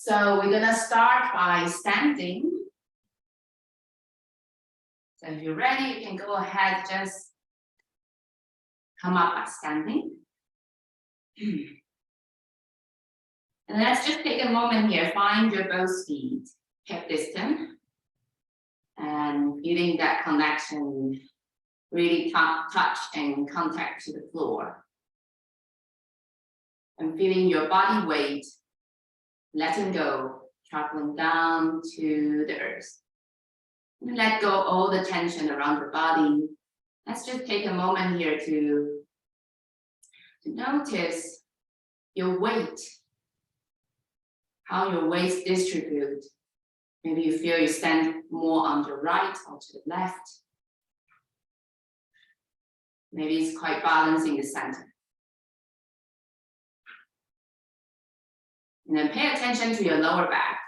So we're gonna start by standing. So if you're ready, you can go ahead, just come up by standing. And let's just take a moment here, find your both feet, hip distance, and feeling that connection, really touch and contact to the floor. And feeling your body weight, letting go, traveling down to the earth. And let go all the tension around your body. Let's just take a moment here to notice your weight, how your weight distributes. Maybe you feel you stand more on the right or to the left. Maybe it's quite balanced in the center. And then pay attention to your lower back.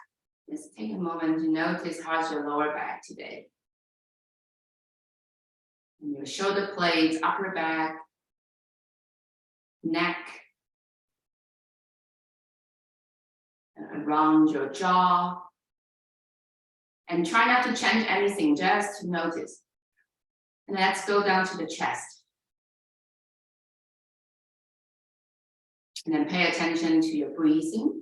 Just take a moment to notice how's your lower back today. And your shoulder blades, upper back, neck, and around your jaw. And try not to change anything, just to notice. And let's go down to the chest. And then pay attention to your breathing.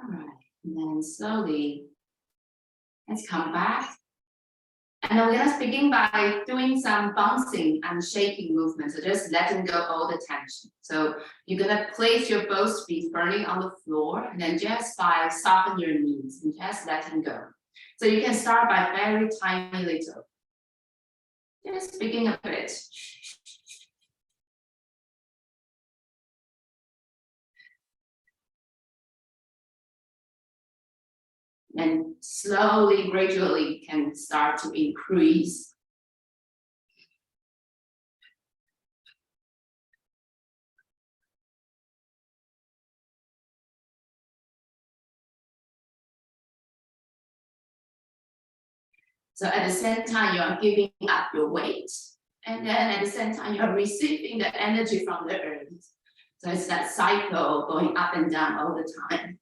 All right, and then slowly, let's come back. And then we're gonna begin by doing some bouncing and shaking movements. So just letting go all the tension. So you're gonna place your both feet firmly on the floor, and then just by soften your knees and just letting go. So you can start by very tiny little. Just begin a bit. And slowly, gradually can start to increase. So at the same time, you are giving up your weight. And then at the same time, you are receiving the energy from the earth. So it's that cycle going up and down all the time.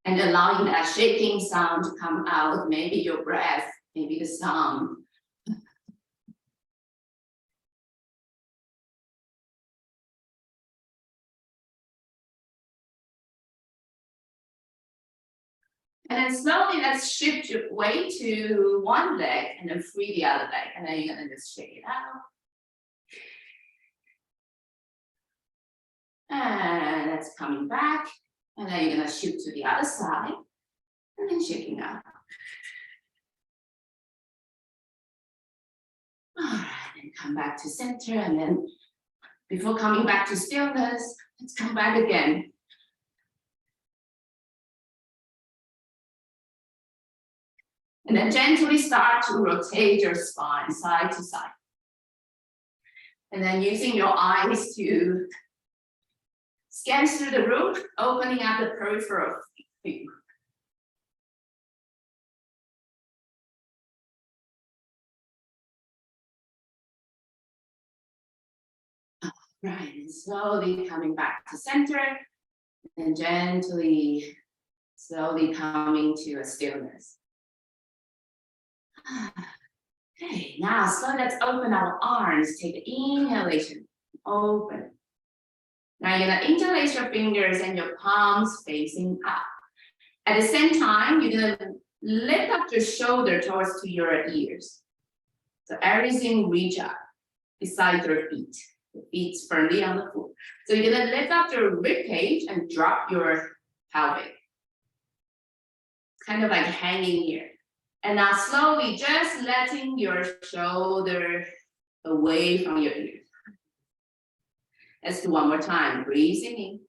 And allowing that shaking sound to come out, maybe your breath, maybe the sound. And then slowly let's shift your weight to one leg and then free the other leg. And then you're gonna just shake it out. And that's coming back. And then you're gonna shift to the other side and then shaking out. All right, and come back to center. And then before coming back to stillness, let's come back again. And then gently start to rotate your spine side to side. And then using your eyes to scan through the room, opening up the peripheral view. Right, and slowly coming back to center, and gently, slowly coming to a stillness. Okay, now so let's open our arms. Take the inhalation, open. Now you're gonna interlace your fingers and your palms facing up. At the same time, you're gonna lift up your shoulder towards to your ears. So everything reach up beside your feet. The feet firmly on the floor. So you're gonna lift up your rib cage and drop your pelvic. Kind of like hanging here. And now slowly just letting your shoulder away from your ears. Let's do one more time. Breathing in.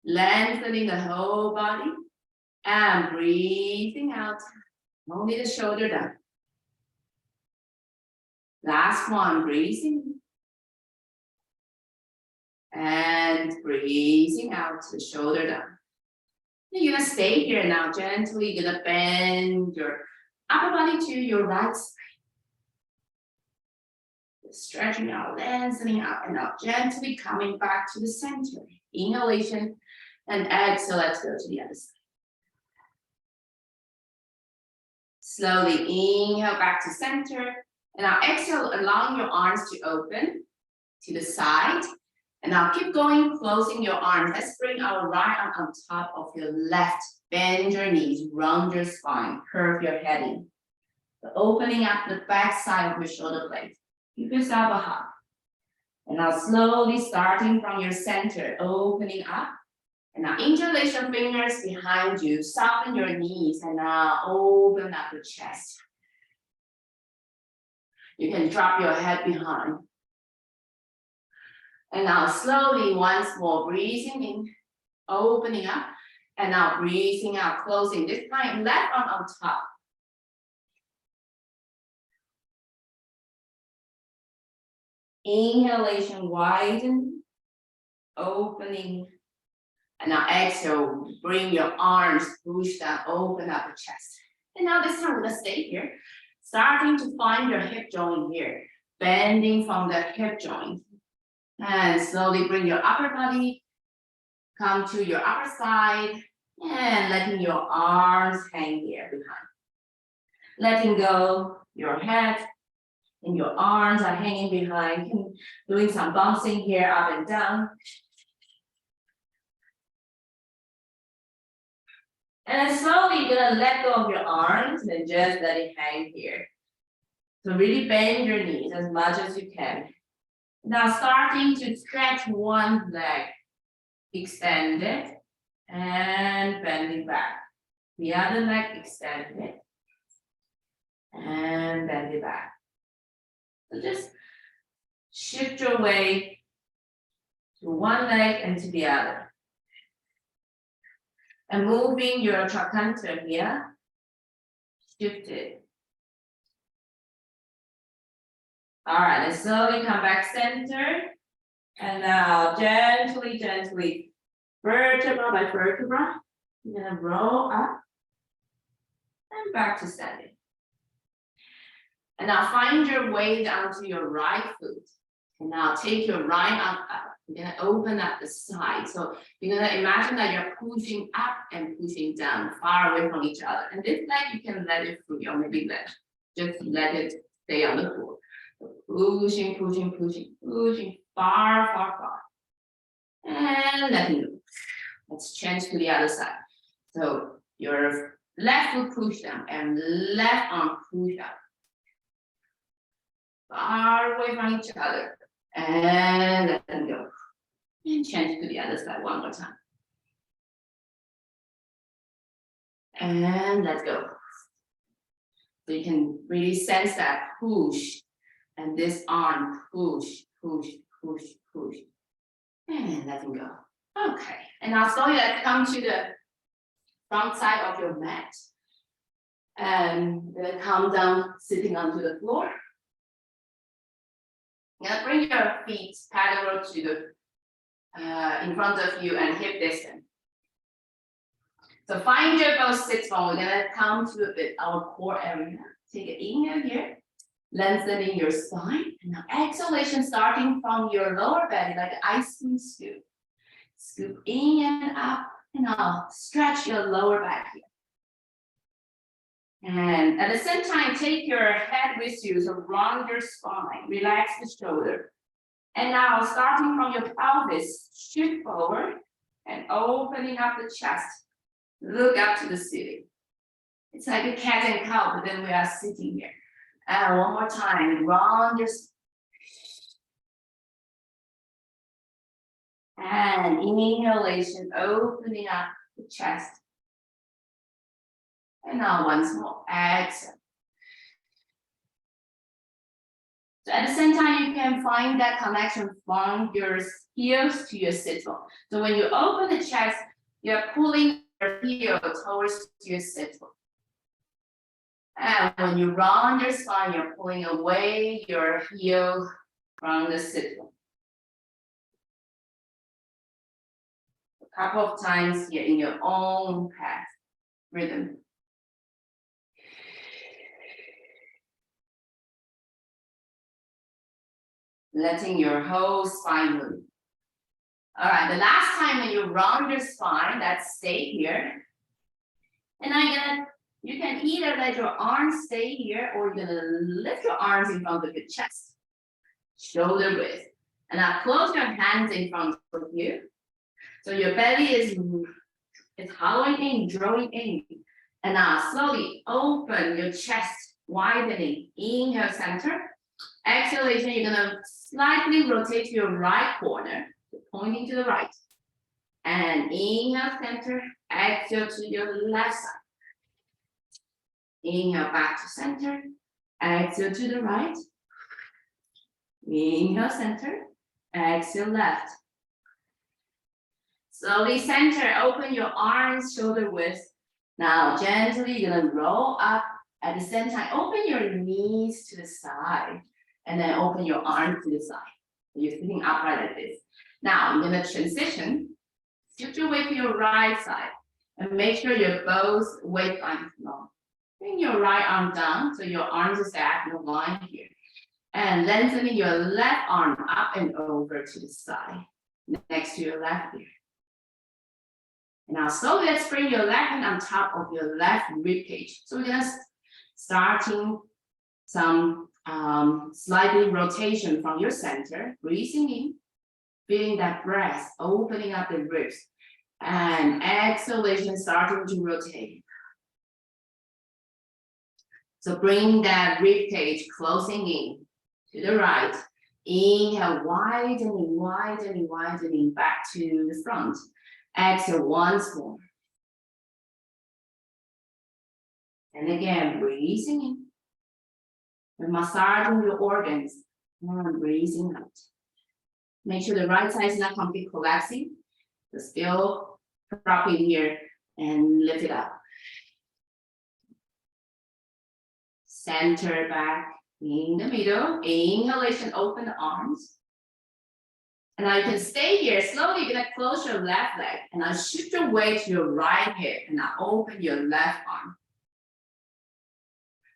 Lengthening the whole body. And breathing out. Only the shoulder down. Last one, breathing in. And breathing out to the shoulder down. You're gonna stay here now. Gently, you're gonna bend your upper body to your right side. Stretching out, lengthening out and out. Gently coming back to the center. Inhalation and exhale. Let's go to the other side. Slowly inhale back to center. And now exhale, allowing your arms to open to the side. And now keep going, closing your arms. Let's bring our right arm on top of your left. Bend your knees, round your spine, curve your head in. So opening up the back side of your shoulder blades. Give yourself a hug. And now slowly starting from your center, opening up. And now interlace your fingers behind you, soften your knees, and now open up the chest. You can drop your head behind. And now slowly, once more, breathing in, opening up, and now breathing out, closing. This time, left arm on top. Inhalation, widen, opening. And now exhale, bring your arms, push down, open up the chest. And now this time, we're gonna stay here. Starting to find your hip joint here. Bending from the hip joint. And slowly bring your upper body, come to your upper side, and letting your arms hang here behind. Letting go your head, and your arms are hanging behind, doing some bouncing here, up and down. And then slowly you're gonna let go of your arms and just let it hang here. So really bend your knees as much as you can. Now starting to stretch one leg, extend it, and bending back. The other leg, extend it, and bend it back. So just shift your weight to one leg and to the other. And moving your trochanter here, shift it. All right, and slowly come back center. And now gently, gently, vertebra by vertebra, you're gonna roll up and back to standing. And now find your way down to your right foot. And now take your right arm up. You're gonna open up the side. So you're gonna imagine that you're pushing up and pushing down, far away from each other. And this leg, you can let it free, or maybe just let it stay on the floor. So pushing, pushing, pushing, pushing, far, far, far. And letting go. Let's change to the other side. So your left foot push down and left arm push up. Far away from each other. And let them go. And change to the other side one more time. And let go. So you can really sense that push. And this arm push, push, push, push. And let them go. Okay. And now slowly let's come to the front side of your mat. And then come down, sitting onto the floor. Now bring your feet parallel to the in front of you and hip distance. So find your both sits bone. We're gonna come to a bit our core area. Take an inhale here, lengthening your spine. And now exhalation starting from your lower belly like an ice cream scoop. Scoop in and up, and now stretch your lower back here. And at the same time, take your head with you, so round your spine, relax the shoulder. And now starting from your pelvis, shift forward and opening up the chest. Look up to the ceiling. It's like a cat and cow, but then we are sitting here. And one more time, round your spine. And inhalation, opening up the chest. And now once more, exhale. So at the same time, you can find that connection from your heels to your sit bone. So when you open the chest, you're pulling your heel towards your sit bone. And when you round your spine, you're pulling away your heel from the sit bone. Couple of times here in your own path, rhythm. Letting your whole spine move. All right, the last time when you round your spine, that's stay here. And you can either let your arms stay here or you're gonna lift your arms in front of your chest, shoulder width. And now close your hands in front of you. So your belly is hollowing in, drawing in. And now slowly open your chest, widening. Inhale, center. Exhalation, you're gonna slightly rotate to your right corner, pointing to the right. And inhale, center. Exhale to your left side. Inhale back to center. Exhale to the right. Inhale, center. Exhale, left. Slowly center, open your arms, shoulder width. Now gently, you're gonna roll up. At the same time, open your knees to the side. And then open your arms to the side. You're sitting upright like this. Now I'm gonna transition. Shift your weight to your right side. And make sure your both weight lines long. Bring your right arm down so your arms are stacked in a line here. And lengthening your left arm up and over to the side. Next to your left ear. And now slowly let's bring your left hand on top of your left rib cage. So we're gonna starting some slightly rotation from your center, breathing in, feeling that breath, opening up the ribs, and exhalation starting to rotate. So bring that rib cage closing in to the right. Inhale, widening, widening, widening back to the front. Exhale once more. And again, breathing in. You're massaging your organs and breathing out. Make sure the right side is not completely collapsing. So still drop in here and lift it up. Center back in the middle. Inhalation, open the arms. And now you can stay here. Slowly, you're gonna close your left leg. And now shift your weight to your right hip. And now open your left arm.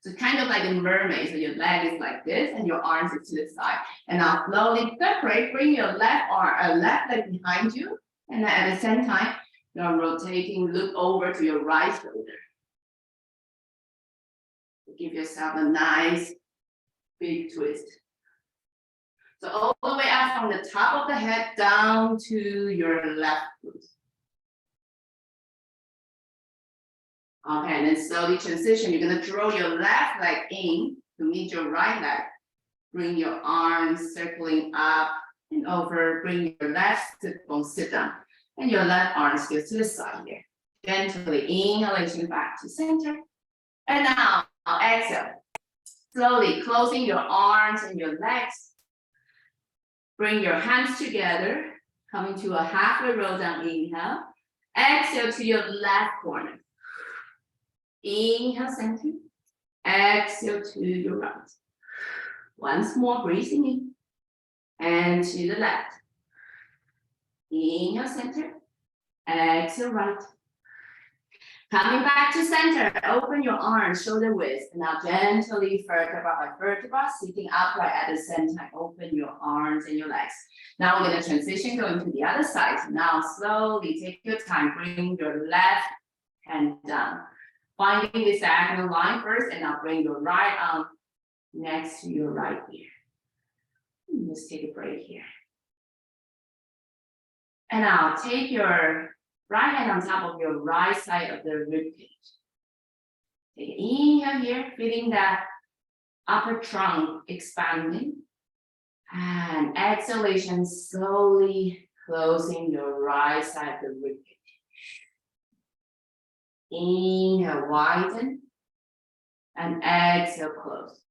So kind of like a mermaid. So your leg is like this and your arms are to the side. And now slowly separate, bring your left leg behind you. And then at the same time, you're rotating, look over to your right shoulder. Give yourself a nice big twist. So all the way up from the top of the head down to your left foot. Okay, and then slowly transition. You're gonna draw your left leg in to meet your right leg. Bring your arms circling up and over. Bring your left sit bone, sit down. And your left arm goes to the side here. Gently inhalation back to center. And now exhale. Slowly closing your arms and your legs. Bring your hands together. Coming to a halfway roll down, inhale. Exhale to your left corner. Inhale, center. Exhale to your right. Once more, breathing in. And to the left. Inhale, center. Exhale, right. Coming back to center, open your arms, shoulder width. Now gently, vertebra by vertebra, sitting upright at the same time. Open your arms and your legs. Now we're going to transition, going to the other side. Now slowly take your time, bring your left hand down. Finding this diagonal line first, and now bring your right arm next to your right ear. Let's take a break here. And now take your right hand on top of your right side of the rib cage. Take an inhale here, feeling that upper trunk expanding. And exhalation, slowly closing your right side of the rib cage. Inhale, widen. And exhale, close.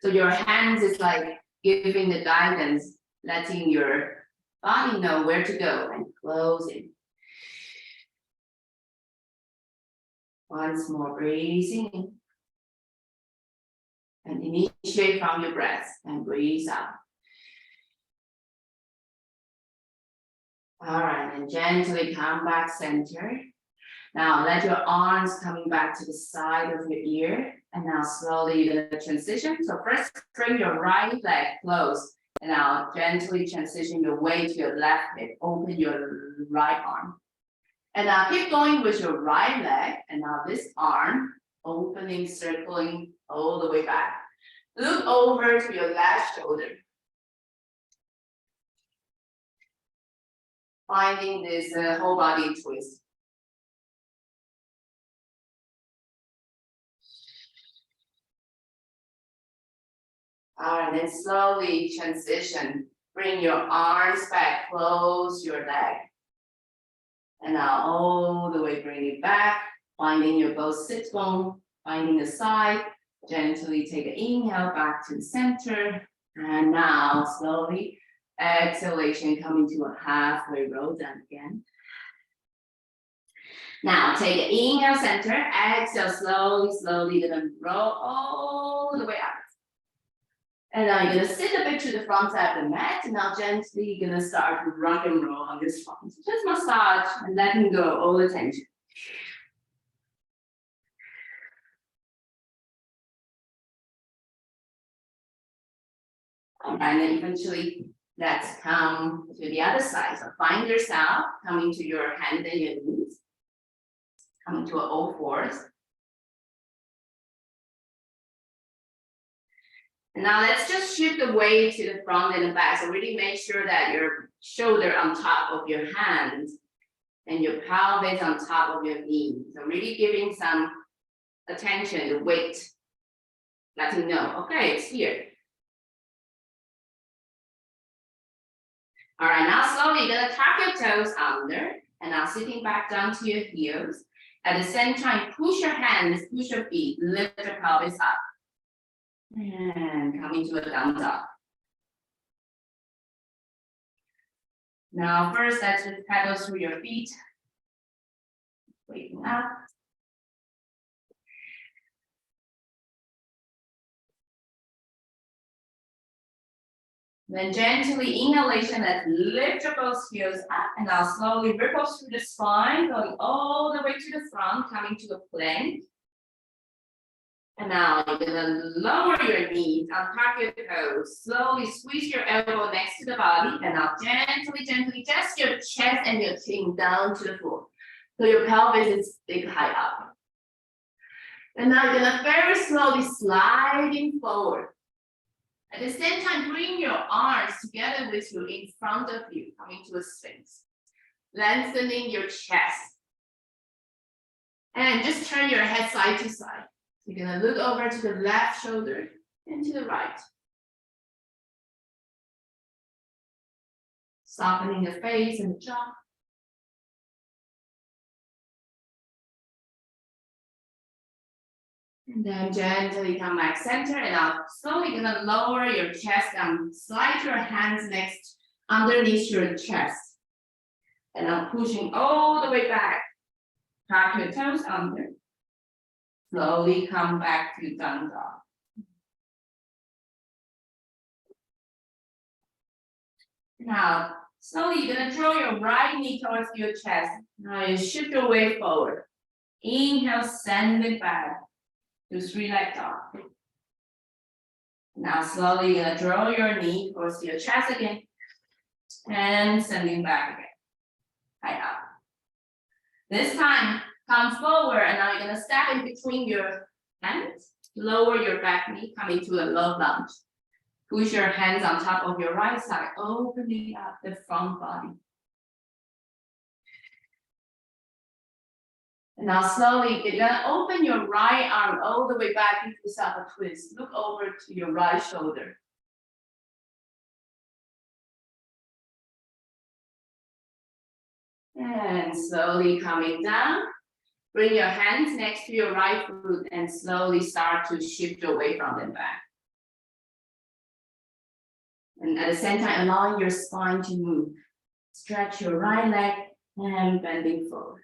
So your hands is like giving the guidance, letting your body know where to go and closing. Once more, breathing in. And initiate from your breath and breathe out. All right, and gently come back center. Now let your arms coming back to the side of your ear. And now slowly you're gonna transition. So first bring your right leg close. And now gently transition your way to your left leg. Open your right arm. And now keep going with your right leg. And now this arm opening, circling all the way back. Look over to your left shoulder. Finding this whole body twist. All right, then slowly transition. Bring your arms back, close your leg. And now all the way bring it back, finding your both sit bone, finding the side. Gently take an inhale back to the center. And now slowly, exhalation coming to a halfway roll down again. Now take an inhale center, exhale slowly, gonna roll all the way up. And now you're gonna sit a bit to the front side of the mat. And now gently you're gonna start to rock and roll on this front. Just massage and letting go all the tension. All right, and then eventually let's come to the other side. So find yourself coming to your hand and your knees. Coming to an all fours. And now let's just shift the weight to the front and the back. So really make sure that your shoulder on top of your hands and your pelvis on top of your knees. So really giving some attention, the weight, letting know, okay, it's here. All right, now slowly you're gonna tuck your toes under and now sitting back down to your heels. At the same time, push your hands, push your feet, lift your pelvis up. And coming to a down dog. Now first, let's just pedal through your feet. Waking up. Then gently inhalation, let's lift your both heels up and now slowly ripple through the spine, going all the way to the front, coming to a plank. And now you're gonna lower your knees, untuck your toes, slowly squeeze your elbow next to the body, and now gently just your chest and your chin down to the floor. So your pelvis is big high up. And now you're gonna very slowly sliding forward. At the same time, bring your arms together with you in front of you, coming to a sphinx. Lengthening your chest. And just turn your head side to side. You're gonna look over to the left shoulder and to the right. Softening the face and the jaw. And then gently come back center and now slowly gonna lower your chest down. Slide your hands next underneath your chest. And now pushing all the way back. Tuck your toes under. Slowly come back to down dog. Now, slowly you're gonna draw your right knee towards your chest. Now you shift your weight forward. Inhale, send it back to three-leg dog. Now slowly you're gonna draw your knee towards your chest again. And sending back again. High up. This time, come forward and now you're gonna step in between your hands. Lower your back knee, coming to a low lunge. Push your hands on top of your right side, opening up the front body. And now slowly, you're gonna open your right arm all the way back, give yourself a twist. Look over to your right shoulder. And slowly coming down. Bring your hands next to your right foot and slowly start to shift your weight from them back. And at the same time, allowing your spine to move. Stretch your right leg and bending forward.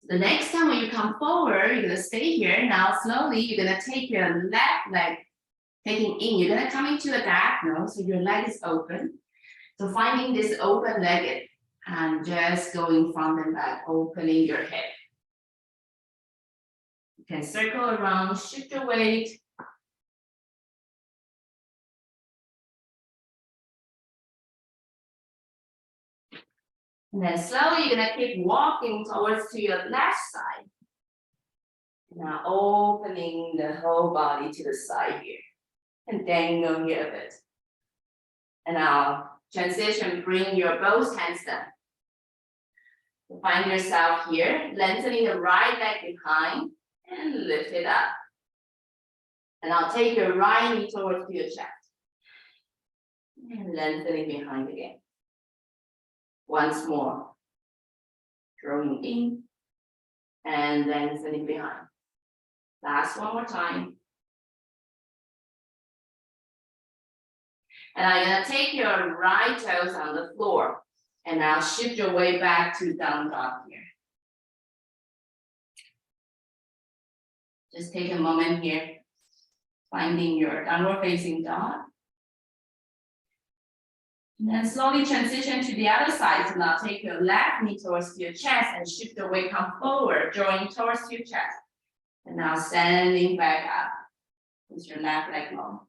The next time when you come forward, you're gonna stay here. Now slowly, you're gonna take your left leg, taking in. You're gonna come into a diagonal, so your leg is open. So finding this open legged and just going front and back, opening your hip. You can circle around, shift your weight. And then slowly you're gonna keep walking towards to your left side. Now opening the whole body to the side here. And dangle here a bit. And now transition, bring your both hands down. Find yourself here, lengthening the right leg behind and lift it up. And I'll take your right knee towards your chest. And lengthening behind again. Once more. Drawing in and lengthening behind. Last one more time. And I'm gonna take your right toes on the floor. And now shift your way back to down dog here. Just take a moment here, finding your downward facing dog. And then slowly transition to the other side. So now take your left knee towards your chest and shift your weight, come forward, drawing towards your chest. And now standing back up with your left leg long.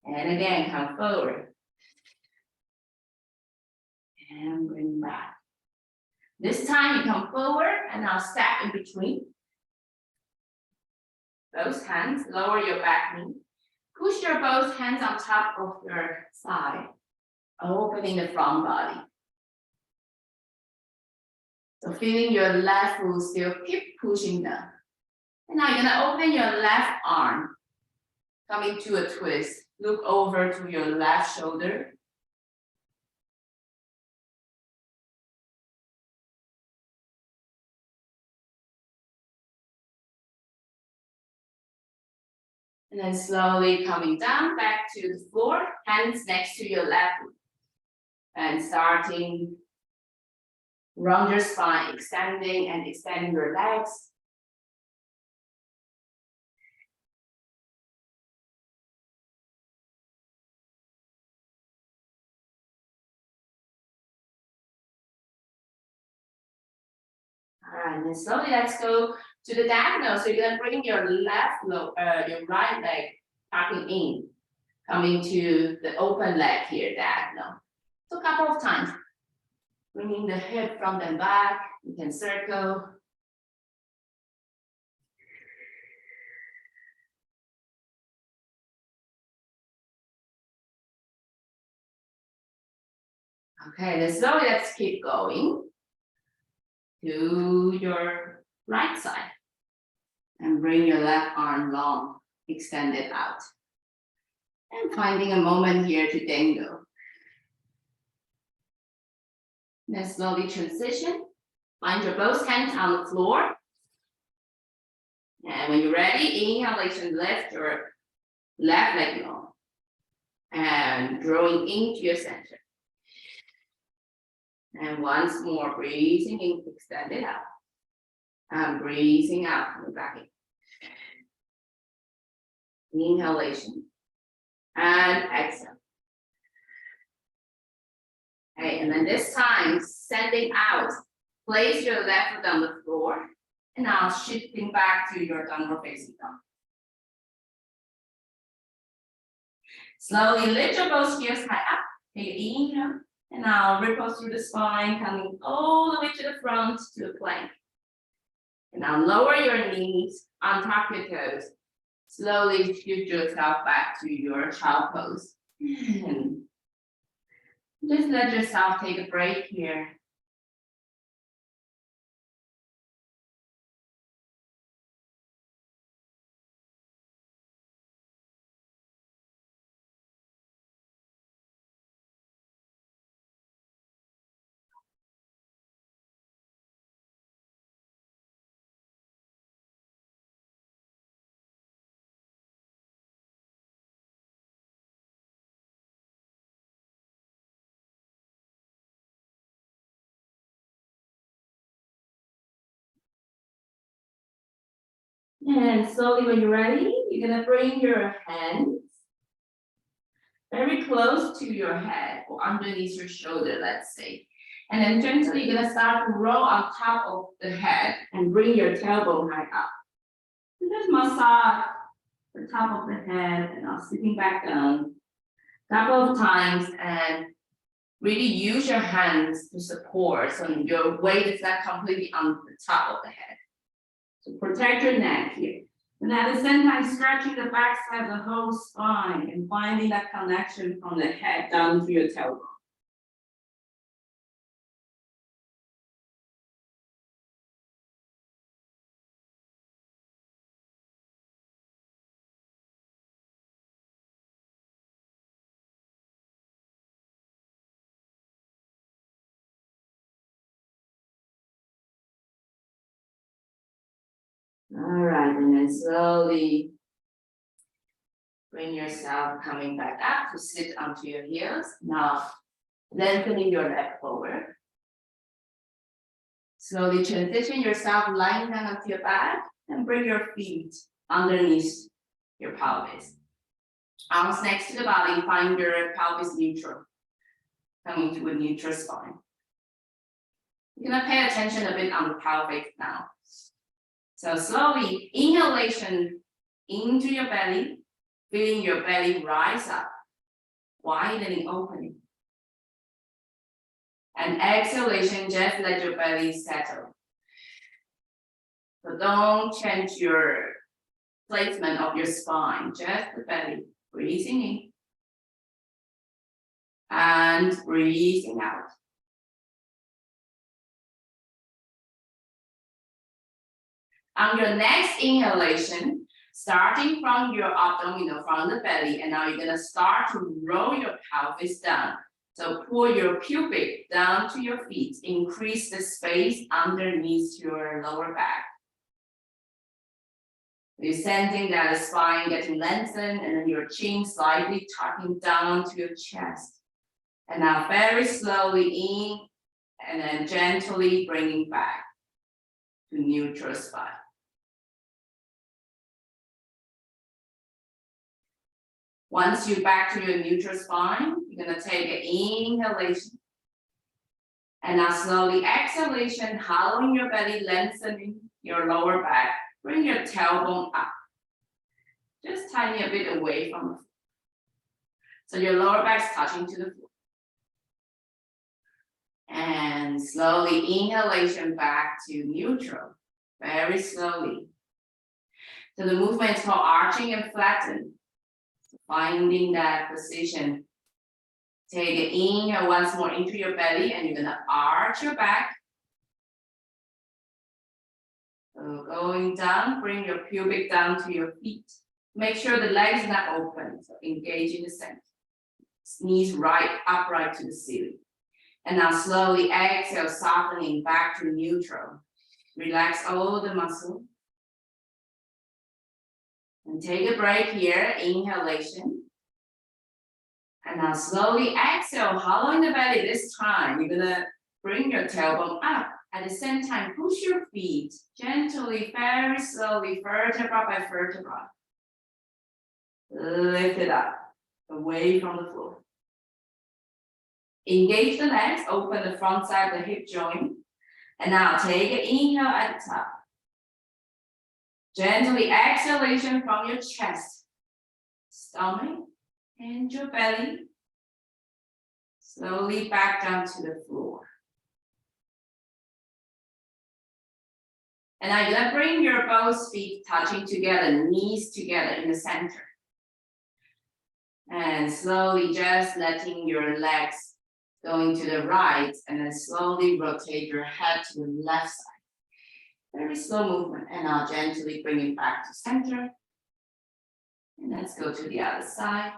And again, come forward. And bring back. This time you come forward and now step in between. Both hands, lower your back knee. Push your both hands on top of your side, opening the front body. So feeling your left foot still keep pushing down. And now you're gonna open your left arm, coming to a twist. Look over to your left shoulder. And then slowly coming down back to the floor, hands next to your left foot. And starting round your spine, extending and extending your legs. All right, and then slowly let's go to the diagonal. So you're gonna bring your your right leg tucking in, coming to the open leg here, diagonal. So a couple of times, bringing the hip front and back. You can circle. Okay, then slowly let's keep going to your right side. And bring your left arm long, extend it out. And finding a moment here to dangle. Then slowly transition. Find your both hands on the floor. And when you're ready, inhalation, lift your left leg long. And drawing into your center. And once more, breathing in, extend it out. And breathing out, coming back in. Inhalation. And exhale. Okay, and then this time, sending out. Place your left foot on the floor. And now shifting back to your downward facing dog. Slowly lift your both heels high up. Take an inhale. And now ripple through the spine, coming all the way to the front to a plank. And now lower your knees, untap your toes. Slowly shift yourself back to your child pose. And just let yourself take a break here. And slowly when you're ready, you're gonna bring your hands very close to your head or underneath your shoulder, let's say. And then gently you're gonna start to roll on top of the head and bring your tailbone high up. And just massage the top of the head and now sitting back down a couple of times and really use your hands to support so your weight is not completely on the top of the head. So protect your neck here. And at the same time, stretching the backside of the whole spine and finding that connection from the head down to your tailbone. All right, and then slowly bring yourself coming back up to sit onto your heels. Now, lengthening your leg forward. Slowly transition yourself lying down onto your back and bring your feet underneath your pelvis. Arms next to the body, find your pelvis neutral, coming to a neutral spine. You're gonna pay attention a bit on the pelvic now. So slowly, inhalation into your belly, feeling your belly rise up, widening, opening. And exhalation, just let your belly settle. So don't change your placement of your spine, just the belly, breathing in. And breathing out. On your next inhalation, starting from your abdominal, from the belly, and now you're gonna start to roll your pelvis down. So pull your pubic down to your feet, increase the space underneath your lower back. You're sensing that the spine getting lengthened and then your chin slightly tucking down to your chest. And now very slowly in and then gently bringing back to neutral spine. Once you're back to your neutral spine, you're gonna take an inhalation. And now slowly exhalation, hollowing your belly, lengthening your lower back. Bring your tailbone up. Just tiny a bit away from the floor. So your lower back's touching to the floor. And slowly inhalation back to neutral, very slowly. So the movement is called arching and flatten. Finding that position. Take an inhale once more into your belly and you're gonna arch your back. So going down, bring your pubic down to your feet. Make sure the legs are not open, so engage in the center. Knees right, upright to the ceiling. And now slowly exhale, softening back to neutral. Relax all the muscle. And take a break here, inhalation. And now slowly exhale, hollowing the belly. This time, you're gonna bring your tailbone up. At the same time, push your feet gently, very slowly, vertebra by vertebra. Lift it up, away from the floor. Engage the legs, open the front side of the hip joint. And now take an inhale at the top. Gently exhalation from your chest, stomach, and your belly. Slowly back down to the floor. And now you're gonna bring your both feet touching together, knees together in the center. And slowly just letting your legs going to the right and then slowly rotate your head to the left side. Very slow movement, and now gently bring it back to center. And let's go to the other side.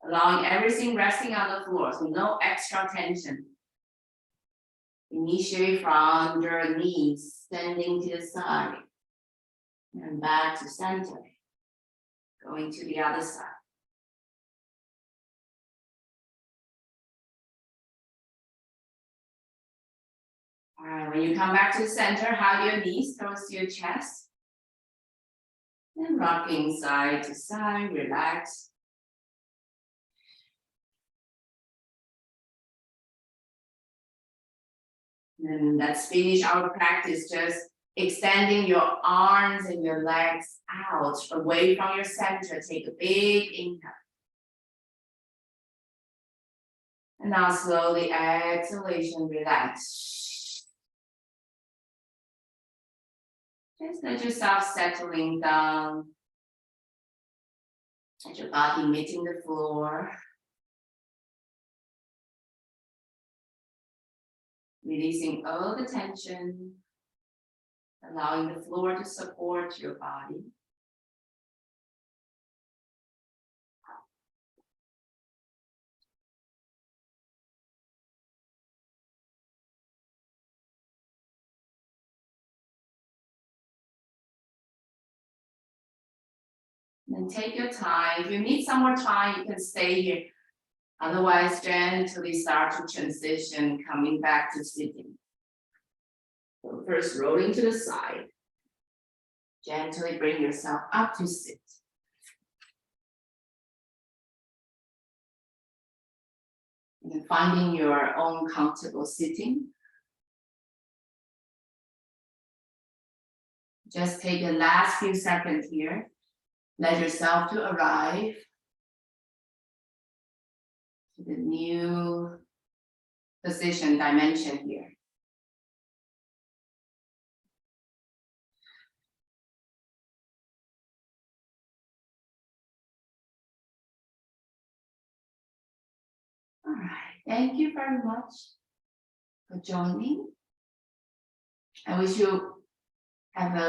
Allowing everything resting on the floor, so no extra tension. Initiate from your knees, standing to the side. And back to center. Going to the other side. All right, when you come back to the center, hug your knees close to your chest. And rocking side to side, relax. And let's finish our practice just extending your arms and your legs out away from your center. Take a big inhale. And now slowly exhalation, relax. Just let yourself settling down. Let your body meeting the floor. Releasing all the tension. Allowing the floor to support your body. Then take your time. If you need some more time, you can stay here. Otherwise, gently start to transition, coming back to sitting. So first, rolling to the side. Gently bring yourself up to sit. And finding your own comfortable sitting. Just take the last few seconds here. Let yourself to arrive to the new position dimension here. All right, thank you very much for joining. I wish you have a